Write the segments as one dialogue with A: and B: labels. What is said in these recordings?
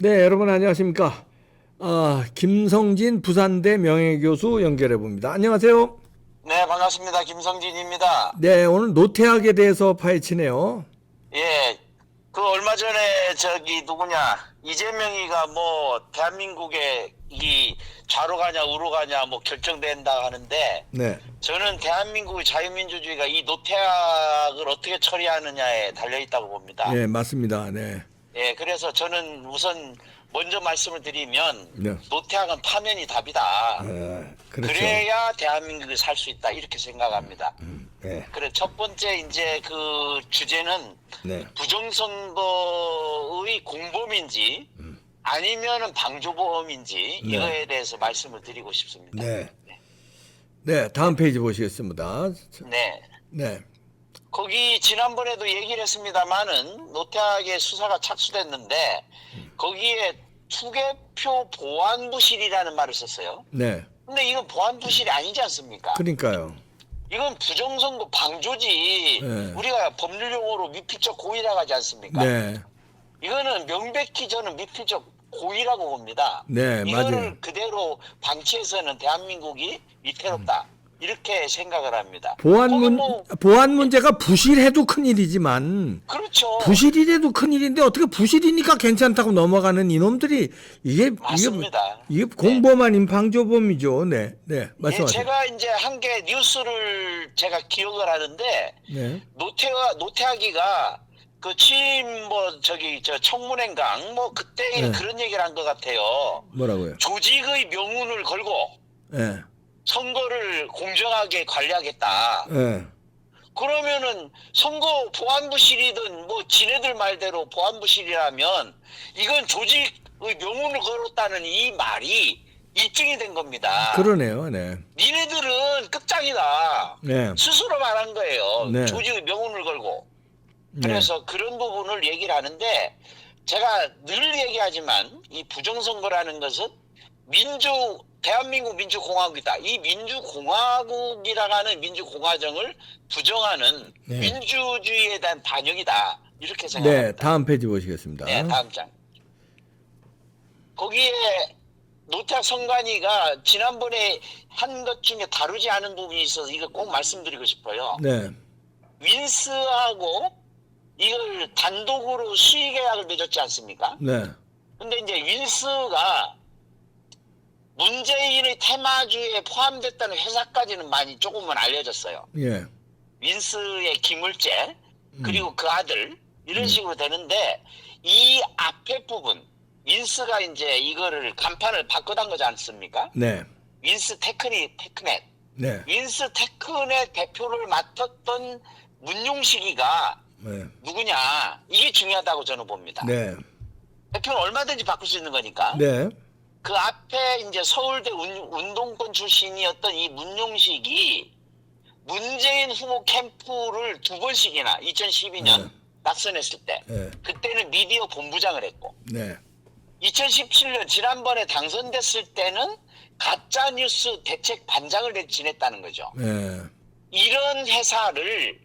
A: 네, 여러분 안녕하십니까? 김성진 부산대 명예교수 연결해 봅니다. 안녕하세요.
B: 네, 반갑습니다. 김성진입니다.
A: 네, 오늘 노태학에 대해서 파헤치네요.
B: 예, 그 얼마 전에 저기 누구냐, 이재명이가 뭐 대한민국에 이 좌로 가냐 우로 가냐 뭐 결정된다 하는데,
A: 네,
B: 저는 대한민국의 자유민주주의가 이 노태학을 어떻게 처리하느냐에 달려 있다고 봅니다.
A: 네, 맞습니다. 네,
B: 예, 그래서 저는 우선 먼저 말씀을 드리면
A: 네,
B: 노태학은 파면이 답이다.
A: 그렇죠.
B: 그래야 대한민국이 살 수 있다 이렇게 생각합니다.
A: 네,
B: 그래, 첫 번째 이제 그 주제는
A: 네,
B: 부정선거의 공범인지 아니면은 방조범인지
A: 네.
B: 이거에 대해서 말씀을 드리고 싶습니다.
A: 네, 네, 다음 페이지 보시겠습니다.
B: 네.
A: 네,
B: 거기 지난번에도 얘기를 했습니다만은 노태학의 수사가 착수됐는데 거기에 투개표 보안부실이라는 말을 썼어요.
A: 네,
B: 근데 이건 보안부실이 아니지 않습니까?
A: 그러니까요.
B: 이건 부정선거 방조지.
A: 네.
B: 우리가 법률 용어로 미필적 고의라고 하지 않습니까?
A: 네,
B: 이거는 명백히 저는 미필적 고의라고 봅니다.
A: 네,
B: 이거를
A: 맞아요.
B: 그대로 방치해서는 대한민국이 위태롭다. 이렇게 생각을 합니다.
A: 보안
B: 거기
A: 문
B: 뭐,
A: 보안 문제가 부실해도 큰일이지만
B: 그렇죠.
A: 부실이라도 큰일인데 어떻게 부실이니까 괜찮다고 넘어가는 이놈들이
B: 맞습니다.
A: 이게 공범 아닌 방조범이죠. 네, 네,
B: 예,
A: 말씀하세요.
B: 제가 이제 한 개 뉴스를 제가 기억을 하는데
A: 네,
B: 노태학이가 그 취임 뭐 저기 저 청문회인강 뭐 그때
A: 네.
B: 그런 얘기를 한 것 같아요.
A: 뭐라고요?
B: 조직의 명운을 걸고
A: 네,
B: 선거를 공정하게 관리하겠다.
A: 네,
B: 그러면은 선거 보안부실이든 뭐 지네들 말대로 보안부실이라면 이건 조직의 명운을 걸었다는 이 말이 입증이 된 겁니다.
A: 그러네요. 네,
B: 니네들은 끝장이다.
A: 네,
B: 스스로 말한 거예요.
A: 네.
B: 조직의 명운을 걸고.
A: 네,
B: 그래서 그런 부분을 얘기를 하는데 제가 늘 얘기하지만 이 부정선거라는 것은 대한민국 민주공화국이다. 이 민주공화국이라고 하는 민주공화정을 부정하는
A: 네.
B: 민주주의에 대한 반영이다. 이렇게
A: 네,
B: 생각합니다.
A: 다음 페이지 보시겠습니다.
B: 네, 다음 장. 거기에 노태학 선관위가 지난번에 한 것 중에 다루지 않은 부분이 있어서 이거 꼭 말씀드리고 싶어요.
A: 네,
B: 윈스하고 이걸 단독으로 수의계약을 맺었지 않습니까?
A: 네,
B: 근데 이제 윈스가 문재인의 테마주에 포함됐다는 회사까지는 많이 조금은 알려졌어요.
A: 예,
B: 윈스의 기물재 그리고 그 아들 이런 식으로 되는데 이 앞에 부분 윈스가 이제 이거를 간판을 바꿔단 거지 않습니까?
A: 네,
B: 윈스 테크넷
A: 네,
B: 윈스 테크넷 대표를 맡았던 문용식이가
A: 네,
B: 누구냐 이게 중요하다고 저는 봅니다.
A: 네,
B: 대표는 얼마든지 바꿀 수 있는 거니까.
A: 네,
B: 그 앞에 이제 서울대 운동권 출신이었던 이 문용식이 문재인 후보 캠프를 2번씩이나 2012년
A: 네.
B: 낙선했을 때
A: 네.
B: 그때는 미디어 본부장을 했고
A: 네,
B: 2017년 지난번에 당선됐을 때는 가짜뉴스 대책 반장을 지냈다는 거죠.
A: 네,
B: 이런 회사를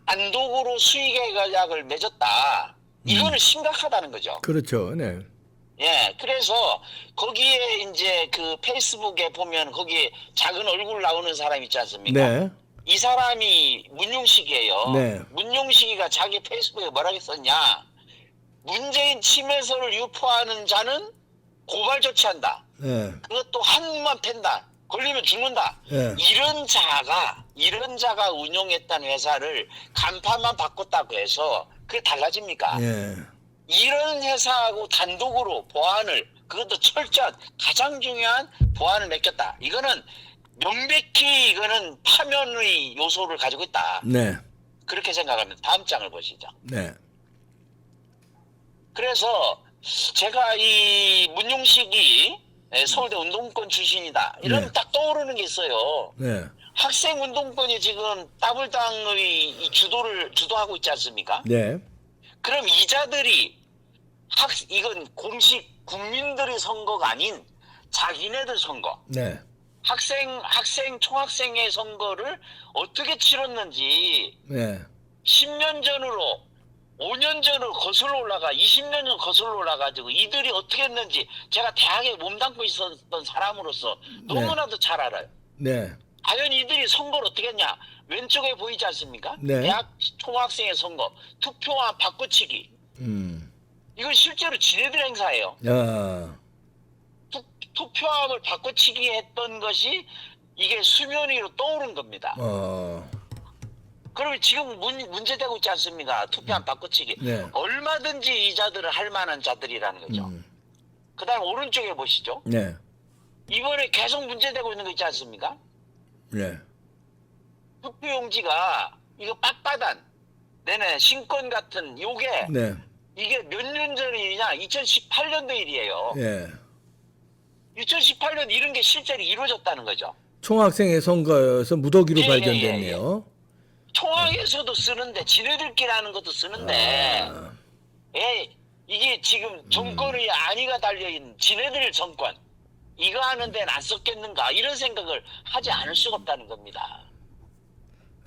B: 단독으로 수의계약을 맺었다. 이거는 심각하다는 거죠.
A: 그렇죠. 네,
B: 예, 그래서 거기에 이제 그 페이스북에 보면 거기에 작은 얼굴 나오는 사람 있지 않습니까?
A: 네,
B: 이 사람이 문용식이에요.
A: 네.
B: 문용식이가 자기 페이스북에 뭐라고 썼냐? 문재인 침해설을 유포하는 자는 고발 조치한다.
A: 네,
B: 그것도 한눈만 팬다. 걸리면 죽는다.
A: 네.
B: 이런 자가 운영했던 회사를 간판만 바꿨다고 해서 그게 달라집니까?
A: 네.
B: 이런 회사하고 단독으로 보안을 그것도 철저한 가장 중요한 보안을 맺겠다. 이거는 명백히 이거는 파면의 요소를 가지고 있다.
A: 네,
B: 그렇게 생각합니다. 다음 장을 보시죠.
A: 네,
B: 그래서 제가 이 문용식이 서울대 운동권 출신이다. 이러면
A: 네.
B: 딱 떠오르는 게 있어요.
A: 네,
B: 학생 운동권이 지금 따블당의 이 주도하고 있지 않습니까?
A: 네,
B: 그럼 이자들이 이건 공식 국민들의 선거가 아닌 자기네들 선거.
A: 네,
B: 총학생의 선거를 어떻게 치렀는지
A: 네,
B: 10년 전으로 5년 전으로 거슬러 올라가 20년 전 거슬러 올라가지고 이들이 어떻게 했는지 제가 대학에 몸담고 있었던 사람으로서 너무나도 잘 알아요.
A: 네.
B: 과연 이들이 선거를 어떻게 했냐? 왼쪽에 보이지 않습니까?
A: 네.
B: 대학 총학생의 선거, 투표와 바꿔치기. 이건 실제로 지네들 행사예요.
A: 아,
B: 투표함을 바꿔치기 했던 것이 이게 수면 위로 떠오른 겁니다. 그러면 지금 문제되고 있지 않습니까? 투표함 바꿔치기.
A: 네.
B: 얼마든지 이 자들은 할 만한 자들이라는 거죠. 그 다음 오른쪽에 보시죠.
A: 네.
B: 이번에 계속 문제되고 있는 거 있지 않습니까?
A: 네.
B: 투표용지가 이거 빳빳한 내내 신권 같은 요게
A: 네.
B: 이게 몇 년 전 일이냐? 2018년도 일이에요.
A: 예.
B: 2018년 이런 게 실제로 이루어졌다는 거죠.
A: 총학생회 선거에서 무더기로
B: 예,
A: 발견됐네요.
B: 총학에서도 쓰는데 지네들끼리 하는 것도 쓰는데 이게 지금 정권의 안위가 달려있는 지네들 정권 이거 하는 데는 안 썼겠는가 이런 생각을 하지 않을 수가 없다는 겁니다.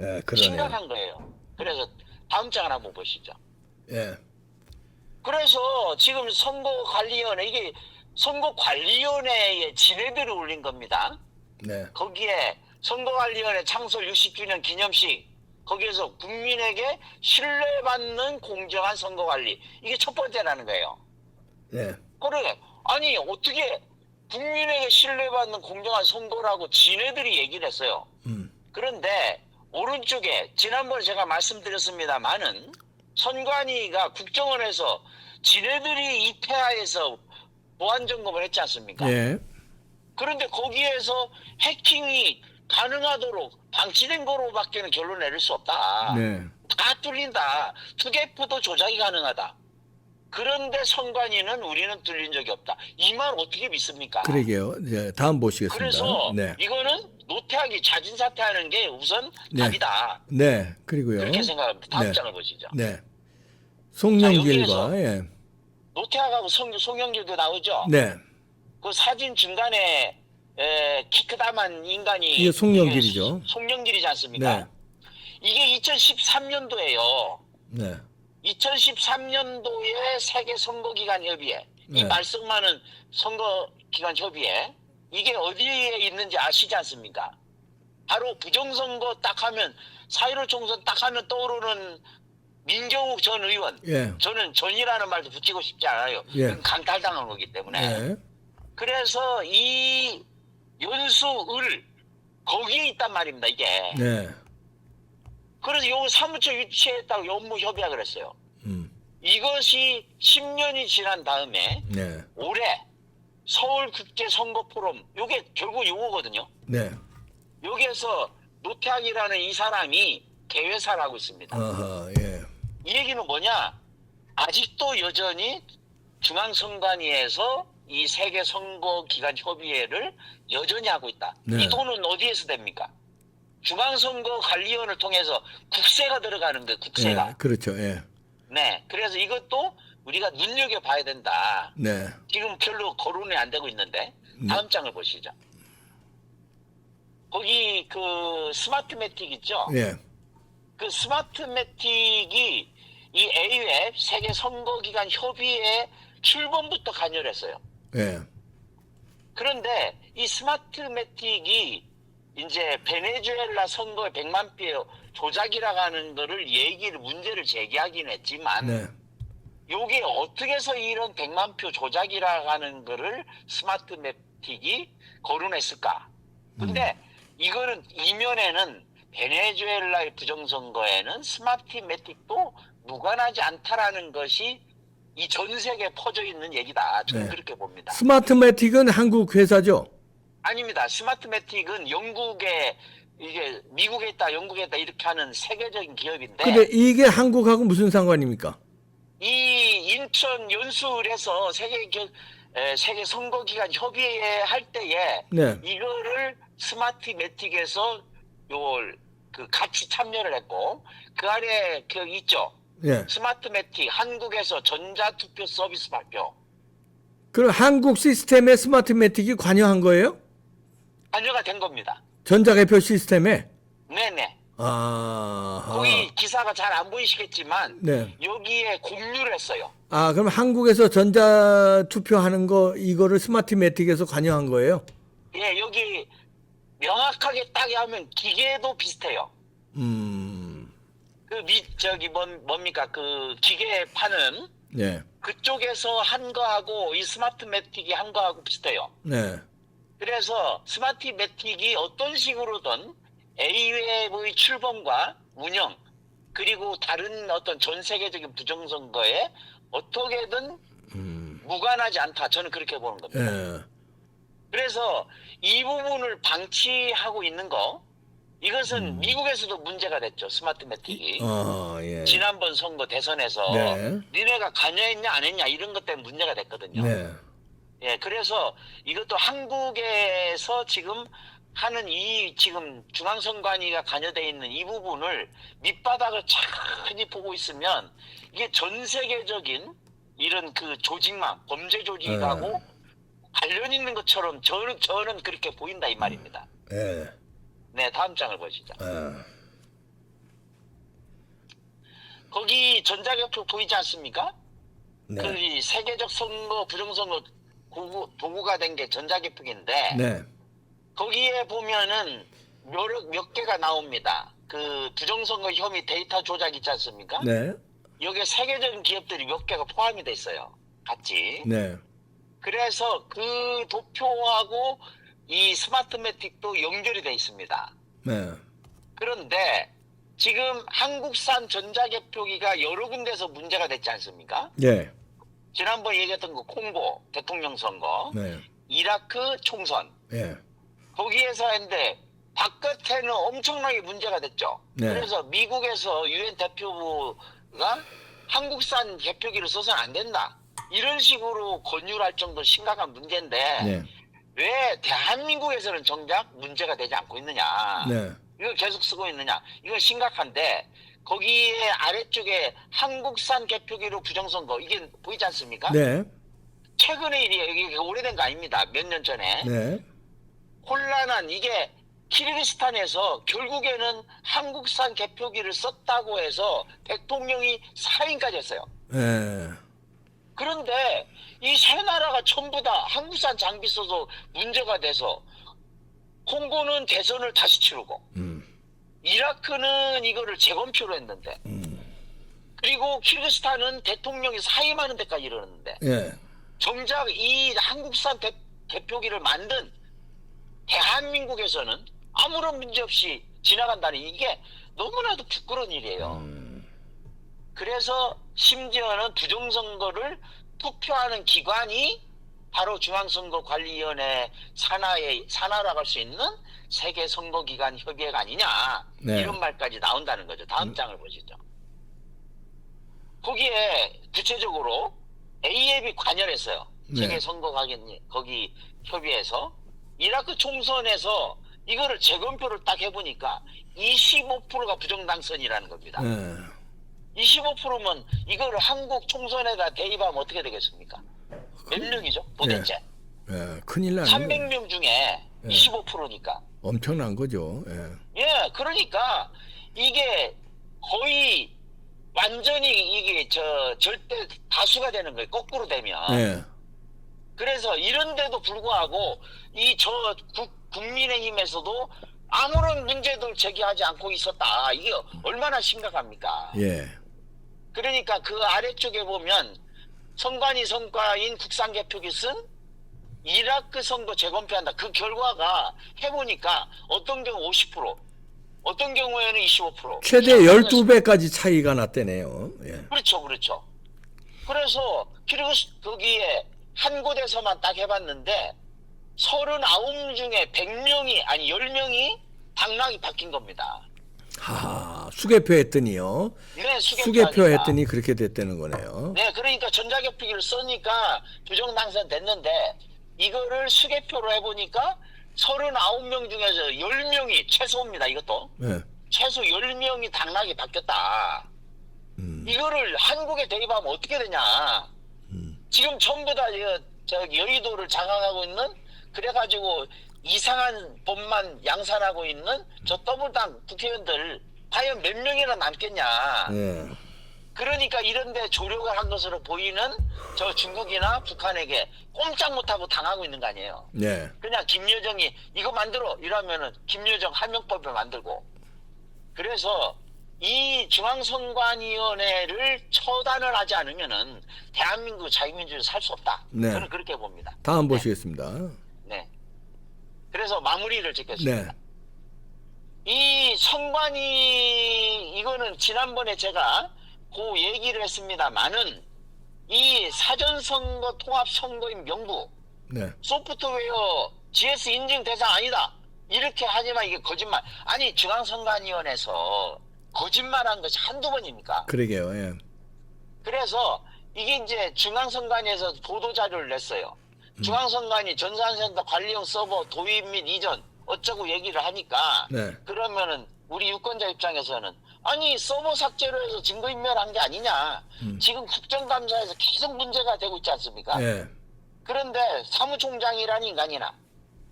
A: 예, 그러네요.
B: 심각한 거예요. 그래서 다음 장을 한번 보시죠.
A: 예.
B: 그래서 지금 선거관리위원회 이게 선거관리위원회에 지네들이 올린 겁니다.
A: 네.
B: 거기에 선거관리위원회 창설 60주년 기념식 거기에서 국민에게 신뢰받는 공정한 선거관리 이게 첫 번째라는 거예요.
A: 네.
B: 그래 아니 어떻게 국민에게 신뢰받는 공정한 선거라고 지네들이 얘기를 했어요. 그런데 오른쪽에 지난번에 제가 말씀드렸습니다만은 선관위가 국정원에서 지네들이 이 폐하에서 보안 점검을 했지 않습니까?
A: 예.
B: 그런데 거기에서 해킹이 가능하도록 방치된 거로밖에는 결론 내릴 수 없다.
A: 네.
B: 다 뚫린다. 투개표도 조작이 가능하다. 그런데 선관위는 우리는 뚫린 적이 없다. 이 말 어떻게 믿습니까?
A: 그러게요. 이제 다음 보시겠습니다.
B: 그래서
A: 네.
B: 이거는 노태악이 자진 사퇴하는 게 우선
A: 네.
B: 답이다.
A: 네. 그리고요.
B: 그렇게 생각합니다. 다음
A: 네.
B: 장을 보시죠.
A: 네. 송영길과
B: 여기에서
A: 예.
B: 노태악하고 송영길도 나오죠.
A: 네.
B: 그 사진 중간에 키 크다만 인간이
A: 이게 송영길이죠.
B: 이게 송영길이지 않습니까?
A: 네.
B: 이게 2013년도예요.
A: 네.
B: 2013년도에 세계 선거기관 협의회 이
A: 네.
B: 말씀 많은 선거기관 협의회 이게 어디에 있는지 아시지 않습니까? 바로 부정선거 딱 하면 4.15 총선 딱 하면 떠오르는 민경욱 전 의원
A: 예.
B: 저는 전이라는 말도 붙이고 싶지 않아요.
A: 예.
B: 그건 강탈당한 거기 때문에
A: 네.
B: 그래서 이 연수을 거기에 있단 말입니다. 이게
A: 네.
B: 그래서 요 사무처 유치했다고 연무 협의하기로 했어요. 이것이 10년이 지난 다음에
A: 네.
B: 올해 서울국제선거포럼 요게 결국 요거거든요.
A: 네.
B: 여기에서 노태악이라는 이 사람이 개회사를 하고 있습니다.
A: 아하, 예.
B: 이 얘기는 뭐냐? 아직도 여전히 중앙선관위에서 이 세계선거기관협의회를 여전히 하고 있다.
A: 네.
B: 이 돈은 어디에서 됩니까? 중앙선거관리위원회를 통해서 국세가 들어가는 거예요. 국세가.
A: 예. 그렇죠. 예.
B: 네. 그래서 이것도 우리가 눈여겨봐야 된다.
A: 네.
B: 지금 별로 거론이 안 되고 있는데 다음 장을 보시죠. 거기 그 스마트매틱 있죠?
A: 예.
B: 그 스마트매틱이 이 AUF 세계선거기관 협의회 출범부터 관여를 했어요.
A: 예.
B: 그런데 이 스마트매틱이 이제 베네수엘라 선거의 100만 표 조작이라고 하는 거를 문제를 제기하긴 했지만
A: 네.
B: 요게 어떻게 해서 이런 100만 표 조작이라고 하는 거를 스마트매틱이 거론했을까? 근데 이거는 이면에는 베네수엘라의 부정선거에는 스마트매틱도 무관하지 않다라는 것이 이 전 세계에 퍼져 있는 얘기다. 저는
A: 네.
B: 그렇게 봅니다.
A: 스마트매틱은 한국 회사죠?
B: 아닙니다. 스마트매틱은 영국에 이게 미국에 있다, 영국에 있다 이렇게 하는 세계적인 기업인데
A: 근데 이게 한국하고 무슨 상관입니까?
B: 이 인천 연수을에서 세계 선거기관 협의회 할 때에
A: 네.
B: 이거를 스마트매틱에서 요걸 그 같이 참여를 했고 그 안에 그 있죠.
A: 예.
B: 스마트매틱 한국에서 전자투표 서비스 발표
A: 그럼 한국 시스템에 스마트매틱이 관여한 거예요?
B: 관여가 된 겁니다.
A: 전자개표 시스템에?
B: 네네.
A: 아,
B: 거기 기사가 잘 안 보이시겠지만
A: 네.
B: 여기에 공유를 했어요.
A: 아, 그럼 한국에서 전자 투표하는 거 이거를 스마트매틱에서 관여한 거예요?
B: 예, 여기 명확하게 딱 하면 기계도 비슷해요. 뭡니까 그 기계 파는
A: 네,
B: 그쪽에서 한 거하고 이 스마트매틱이 한 거하고 비슷해요.
A: 네,
B: 그래서 스마트매틱이 어떤 식으로든 A의 출범과 운영 그리고 다른 어떤 전 세계적인 부정선거에 어떻게든 무관하지 않다. 저는 그렇게 보는 겁니다.
A: 예,
B: 그래서 이 부분을 방치하고 있는 거 이것은 미국에서도 문제가 됐죠. 스마트매틱이.
A: 예,
B: 지난번 선거 대선에서
A: 네.
B: 니네가 관여했냐 안 했냐 이런 것 때문에 문제가 됐거든요.
A: 네,
B: 예, 그래서 이것도 한국에서 지금 하는 이 지금 중앙선관위가 관여되어 있는 이 부분을 밑바닥을 차근히 보고 있으면 이게 전 세계적인 이런 그 조직망, 범죄 조직하고 관련 있는 것처럼 저는 그렇게 보인다 이 말입니다.
A: 예,
B: 네, 다음 장을 보시죠.
A: 예,
B: 거기 전자개표 보이지 않습니까?
A: 네,
B: 그 이 세계적 선거, 부정선거 도구가 된 게 전자개표기인데
A: 네,
B: 거기에 보면은 몇 개가 나옵니다. 그 부정선거 혐의 데이터 조작 있지 않습니까?
A: 네,
B: 여기에 세계적인 기업들이 몇 개가 포함이 돼 있어요. 같이.
A: 네,
B: 그래서 그 도표하고 이 스마트매틱도 연결이 돼 있습니다.
A: 네,
B: 그런데 지금 한국산 전자개표기가 여러 군데서 문제가 됐지 않습니까?
A: 네,
B: 지난번 얘기했던 거 콩고 대통령 선거,
A: 네,
B: 이라크 총선
A: 네,
B: 거기에서 했는데 바깥에는 엄청나게 문제가 됐죠.
A: 네.
B: 그래서 미국에서 유엔 대표부가 한국산 개표기를 써서는 안 된다. 이런 식으로 권유를 할 정도 심각한 문제인데
A: 네,
B: 왜 대한민국에서는 정작 문제가 되지 않고 있느냐.
A: 네,
B: 이걸 계속 쓰고 있느냐. 이건 심각한데 거기에 아래쪽에 한국산 개표기로 부정선거 이게 보이지 않습니까?
A: 네,
B: 최근의 일이에요. 이게 오래된 거 아닙니다. 몇 년 전에.
A: 네,
B: 혼란한 이게 키르기스탄에서 결국에는 한국산 개표기를 썼다고 해서 대통령이 사임까지 했어요.
A: 네,
B: 그런데 이 세 나라가 전부 다 한국산 장비 써서 문제가 돼서 콩고는 대선을 다시 치르고 이라크는 이거를 재검표로 했는데 그리고 키르기스탄은 대통령이 사임하는 데까지 이르렀는데
A: 예,
B: 정작 이 한국산 개표기를 만든 대한민국에서는 아무런 문제 없이 지나간다는 이게 너무나도 부끄러운 일이에요. 그래서 심지어는 부정선거를 투표하는 기관이 바로 산하라고 할 수 있는 세계선거기관 협의회가 아니냐
A: 네.
B: 이런 말까지 나온다는 거죠. 다음 장을 보시죠. 거기에 구체적으로 A앱이 관여했어요.
A: 네.
B: 세계선거기관 거기 협의회에서 이라크 총선에서 이거를 재검표를 딱 해보니까 25%가 부정당선이라는 겁니다.
A: 네.
B: 25%면 이거를 한국 총선에다 대입하면 어떻게 되겠습니까? 몇 명이죠? 도대체?
A: 예, 큰일 나네.
B: 300명 중에 25%니까.
A: 엄청난 거죠. 예.
B: 예, 그러니까 이게 거의 완전히 이게 절대 다수가 되는 거예요. 거꾸로 되면.
A: 예.
B: 그래서 이런데도 불구하고 국민의힘에서도 아무런 문제도 제기하지 않고 있었다. 이게 얼마나 심각합니까?
A: 예.
B: 그러니까 그 아래쪽에 보면 선관위 성과인 국산개표기 쓴 이라크 선거 재검표한다. 그 결과가 해보니까 어떤 경우 50%, 어떤 경우에는 25%.
A: 최대 12배까지 차이가 났대네요. 예.
B: 그렇죠, 그렇죠. 그래서 거기에 한 곳에서만 딱 해봤는데 39 중에 100명이 아니 10명이 당락이 바뀐 겁니다.
A: 하하, 수개표 했더니요.
B: 네,
A: 수개표 했더니 그렇게 됐다는 거네요.
B: 네, 그러니까 전자개표기를 쓰니까 부정당선 됐는데 이거를 수개표로 해보니까 39명 중에서 10명이 최소입니다. 이것도
A: 예.
B: 최소 10명이 당락이 바뀌었다. 이거를 한국에 대입하면 어떻게 되냐. 지금 전부 다 여의도를 장악하고 있는 그래가지고 이상한 법만 양산하고 있는 저 더블당 국회의원들 과연 몇 명이나 남겠냐.
A: 예.
B: 그러니까 이런데 조력을 한 것으로 보이는 저 중국이나 북한에게 꼼짝 못하고 당하고 있는 거 아니에요.
A: 네.
B: 그냥 김여정이 이거 만들어 이러면은 김여정 하명법을 만들고. 그래서 이 중앙선관위원회를 처단을 하지 않으면은 대한민국 자유민주주의 살 수 없다.
A: 네.
B: 저는 그렇게 봅니다.
A: 다음 보시겠습니다.
B: 네. 그래서 마무리를 짓겠습니다.
A: 네.
B: 이 선관위 이거는 지난번에 제가 그 얘기를 했습니다만은 이 사전선거 통합선거인 명부
A: 네.
B: 소프트웨어 GS 인증 대상 아니다 이렇게 하지만 이게 거짓말. 아니 중앙선관위원회에서 거짓말한 것이 한두 번입니까?
A: 그러게요. 예.
B: 그래서 이게 이제 중앙선관위에서 보도자료를 냈어요. 중앙선관위 전산센터 관리용 서버 도입 및 이전 어쩌고 얘기를 하니까
A: 네.
B: 그러면은 우리 유권자 입장에서는 아니 서버 삭제로 해서 증거인멸한 게 아니냐. 지금 국정감사에서 계속 문제가 되고 있지 않습니까?
A: 예.
B: 그런데 사무총장이라는 인간이나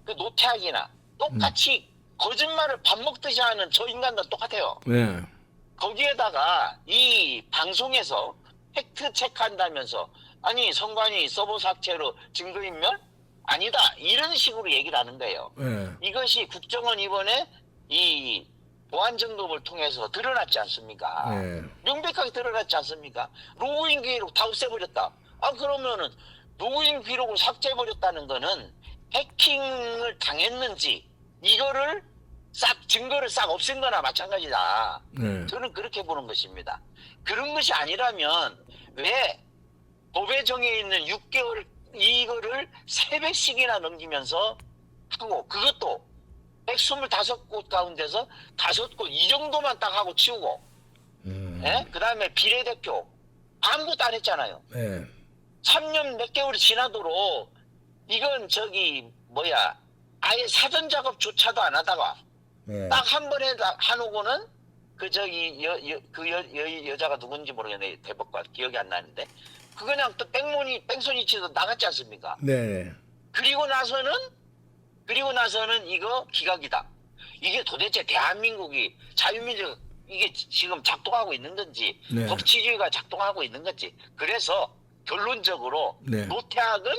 B: 그 노태학이나 똑같이 거짓말을 밥 먹듯이 하는 저 인간도 똑같아요.
A: 예.
B: 거기에다가 이 방송에서 팩트 체크한다면서 아니 선관위 서버 삭제로 증거인멸? 아니다. 이런 식으로 얘기를 하는 거예요.
A: 예.
B: 이것이 국정원 이번에 이 보안점검을 통해서 드러났지 않습니까?
A: 예.
B: 명백하게 드러났지 않습니까? 로그인 기록 다 없애버렸다. 아 그러면은 로그인 기록을 삭제해버렸다는 거는 해킹을 당했는지 이거를 싹 증거를 싹 없앤 거나 마찬가지다.
A: 예.
B: 저는 그렇게 보는 것입니다. 그런 것이 아니라면 왜 법에 정해 있는 6개월 이거를 3배씩이나 넘기면서 하고 그것도 125곳 가운데서 5곳 이 정도만 딱 하고 치우고 예? 그 다음에 비례대표 아무것도 안 했잖아요.
A: 예.
B: 3년 몇 개월이 지나도록 이건 저기 뭐야 아예 사전 작업조차도 안 하다가
A: 예.
B: 딱 한 번에 하놓고는 그 저기 여자가 누군지 모르겠네. 대법관 기억이 안 나는데 그 그냥 또 뺑소니 치도 나갔지 않습니까?
A: 네.
B: 그리고 나서는 이거 기각이다. 이게 도대체 대한민국이 자유민주 이게 지금 작동하고 있는 건지
A: 네.
B: 법치주의가 작동하고 있는 건지 그래서 결론적으로
A: 네.
B: 노태학은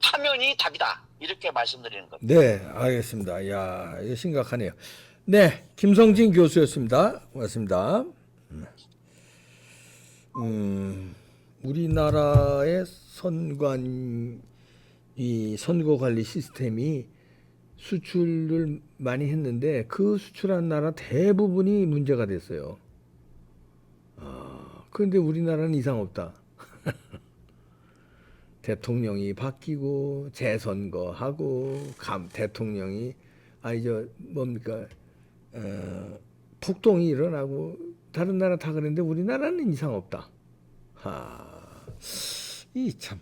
B: 파면이 답이다. 이렇게 말씀드리는 겁니다.
A: 네, 알겠습니다. 야, 이거 심각하네요. 네, 김성진 교수였습니다. 고맙습니다. 우리나라의 이 선거 관리 시스템이 수출을 많이 했는데 그 수출한 나라 대부분이 문제가 됐어요. 그런데 우리나라는 이상 없다. 대통령이 바뀌고 재선거하고 대통령이 폭동이 일어나고 다른 나라 다 그랬는데 우리나라는 이상 없다. 이 참.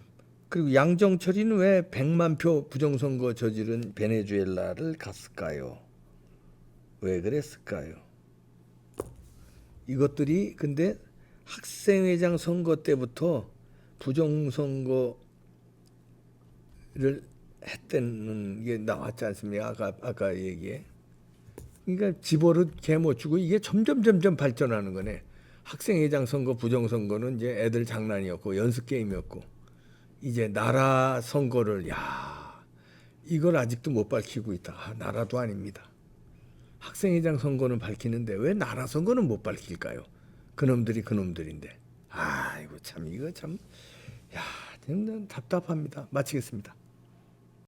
A: 그리고 양정철이는 왜 100만 표 부정선거 저지른 베네수엘라를 갔을까요? 왜 그랬을까요? 이것들이 근데 학생회장 선거 때부터 부정선거를 했다는 게 나왔지 않습니까? 아까 얘기에. 그러니까 집어릇 개 못 주고 이게 점점 발전하는 거네. 학생회장 선거, 부정선거는 이제 애들 장난이었고 연습 게임이었고 이제 나라 선거를 이걸 아직도 못 밝히고 있다. 나라도 아닙니다. 학생회장 선거는 밝히는데 왜 나라 선거는 못 밝힐까요? 그놈들이 그놈들인데. 이거 참 좀 답답합니다. 마치겠습니다.